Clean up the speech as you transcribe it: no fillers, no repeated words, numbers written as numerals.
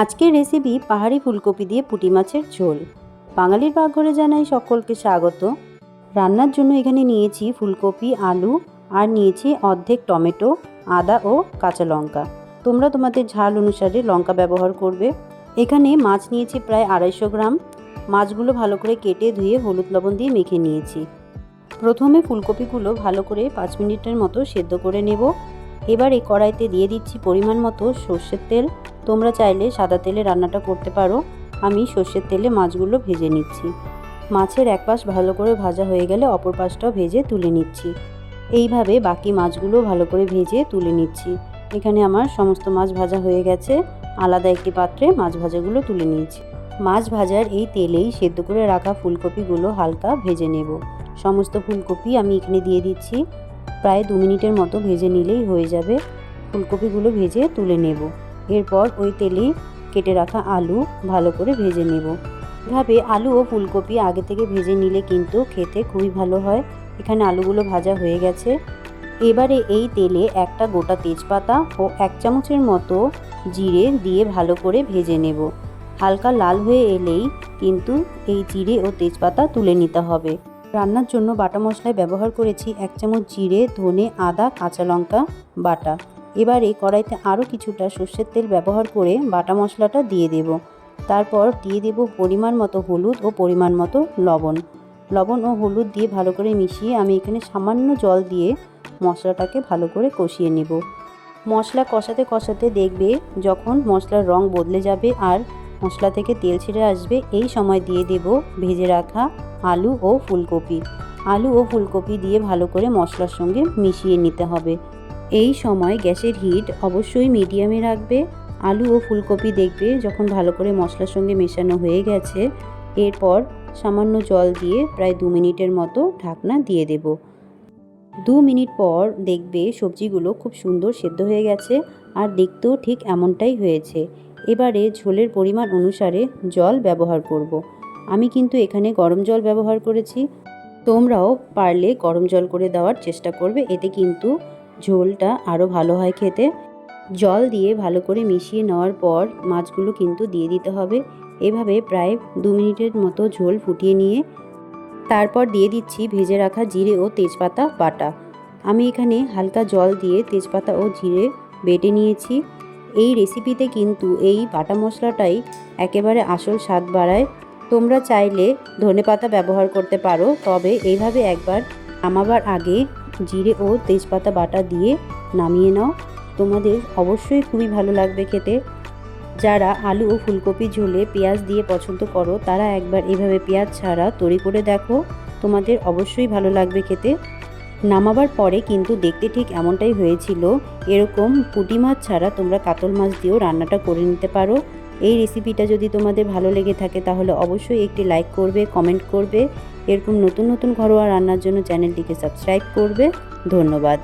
আজকের রেসিপি পাহাড়ি ফুলকপি দিয়ে পুঁটি মাছের ঝোল। বাঙালির পাকঘরে জানাই সকলকে স্বাগত। রান্নার জন্য এখানে নিয়েছি ফুলকপি, আলু আর নিয়েছি অর্ধেক টমেটো, আদা ও কাঁচা লঙ্কা। তোমরা তোমাদের ঝাল অনুসারে লঙ্কা ব্যবহার করবে। এখানে মাছ নিয়েছি প্রায় 250 গ্রাম। মাছগুলো ভালো করে কেটে ধুয়ে হলুদ লবণ দিয়ে মেখে নিয়েছি। প্রথমে ফুলকপিগুলো ভালো করে 5 মিনিটের মতো সেদ্ধ করে নেব। এবার এই কড়াইতে দিয়ে দিচ্ছি পরিমাণ মতো সর্ষের তেল। তোমরা চাইলে সাদা তেলে রান্নাটা করতে পারো। আমি সর্ষের তেলে মাছগুলো ভেজে নিচ্ছি। মাছের এক পাশ ভালো করে ভাজা হয়ে গেলে অপর পাশটাও ভেজে তুলে নিচ্ছি। এইভাবে বাকি মাছগুলো ভালো করে ভেজে তুলে নিচ্ছি। এখানে আমার সমস্ত মাছ ভাজা হয়ে গেছে। আলাদা একটি পাত্রে মাছ ভাজাগুলো তুলে নিয়েছি। মাছ ভাজার এই তেলেই সেদ্ধ করে রাখা ফুলকপিগুলো হালকা ভেজে নেব। সমস্ত ফুলকপি আমি এখানে দিয়ে দিচ্ছি। প্রায় 2 মিনিটের মতো ভেজে নিলেই হয়ে যাবে। ফুলকপিগুলো ভেজে তুলে নেব। এরপর ওই তেলেই কেটে রাখা আলু ভালো করে ভেজে নেব। এভাবে আলু ও ফুলকপি আগে থেকে ভেজে নিলে কিন্তু খেতে খুবই ভালো হয়। এখানে আলুগুলো ভাজা হয়ে গেছে। এবারে এই তেলে একটা গোটা তেজপাতা ও 1 চামচের মতো জিরে দিয়ে ভালো করে ভেজে নেব। হালকা লাল হয়ে এলেই কিন্তু এই জিরে ও তেজপাতা তুলে নিতে হবে। রান্নার জন্য বাটা মশলায় ব্যবহার করেছি 1 চামচ জিরে, ধনে, আদা, কাঁচা লঙ্কা বাটা। এবারে কড়াইতে আরও কিছুটা সর্ষের তেল ব্যবহার করে বাটা মশলাটা দিয়ে দেব। তারপর দিয়ে দেব পরিমাণ মতো হলুদ ও পরিমাণ মতো লবণ। লবণ ও হলুদ দিয়ে ভালো করে মিশিয়ে আমি এখানে সামান্য জল দিয়ে মশলাটাকে ভালো করে কষিয়ে নেব। মশলা কষাতে কষাতে দেখবে যখন মশলার রং বদলে যাবে আর মশলা থেকে তেল ছেড়ে আসবে, এই সময় দিয়ে দেব ভেজে রাখা আলু ও ফুলকপি। আলু ও ফুলকপি দিয়ে ভালো করে মশলার সঙ্গে মিশিয়ে নিতে হবে। এই সময় গ্যাসের হিট অবশ্যই মিডিয়ামে রাখবে। আলু ও ফুলকপি দেখবে যখন ভালো করে মশলার সঙ্গে মেশানো হয়ে গেছে, এরপর সামান্য জল দিয়ে প্রায় 2 মিনিটের মতো ঢাকনা দিয়ে দেব। 2 মিনিট পর দেখবে সবজিগুলো খুব সুন্দর সেদ্ধ হয়ে গেছে আর দেখতেও ঠিক এমনটাই হয়েছে। এবারে ঝোলের পরিমাণ অনুসারে জল ব্যবহার করব। আমি কিন্তু এখানে গরম জল ব্যবহার করেছি। তোমরাও পারলে গরম জল করে দেওয়ার চেষ্টা করবে, এতে কিন্তু ঝোলটা আরও ভালো হয় খেতে। জল দিয়ে ভালো করে মিশিয়ে নেওয়ার পর মাছগুলো কিন্তু দিয়ে দিতে হবে। এভাবে প্রায় 2 মিনিটের মতো ঝোল ফুটিয়ে নিয়ে তারপর দিয়ে দিচ্ছি ভেজে রাখা জিরে ও তেজপাতা বাটা। আমি এখানে হালকা জল দিয়ে তেজপাতা ও জিরে বেটে নিয়েছি। এই রেসিপিতে কিন্তু এই বাটা মশলাটাই একেবারে আসল স্বাদ বাড়ায়। তোমরা চাইলে ধনেপাতা ব্যবহার করতে পারো, তবে এইভাবে একবার নামাবার আগে জিরে ও তেজপাতা বাটা দিয়ে নামিয়ে নাও। তোমাদের অবশ্যই খুবই ভালো লাগবে খেতে। যারা আলু ও ফুলকপি ঝোলে পেঁয়াজ দিয়ে পছন্দ করো তারা একবার এভাবে পেঁয়াজ ছাড়া তৈরি করে দেখো, তোমাদের অবশ্যই ভালো লাগবে খেতে। নামাবার পরে কিন্তু দেখতে ঠিক এমনটাই হয়েছিল। এরকম পুঁটি মাছ ছাড়া তোমরা কাতল মাছ দিয়েও রান্নাটা করে নিতে পারো। এই রেসিপিটা যদি তোমাদের ভালো লেগে থাকে তাহলে অবশ্যই একটি লাইক করবে, কমেন্ট করবে। এরকম নতুন নতুন ঘরোয়া রান্নার জন্য চ্যানেলটিকে সাবস্ক্রাইব করবে। ধন্যবাদ।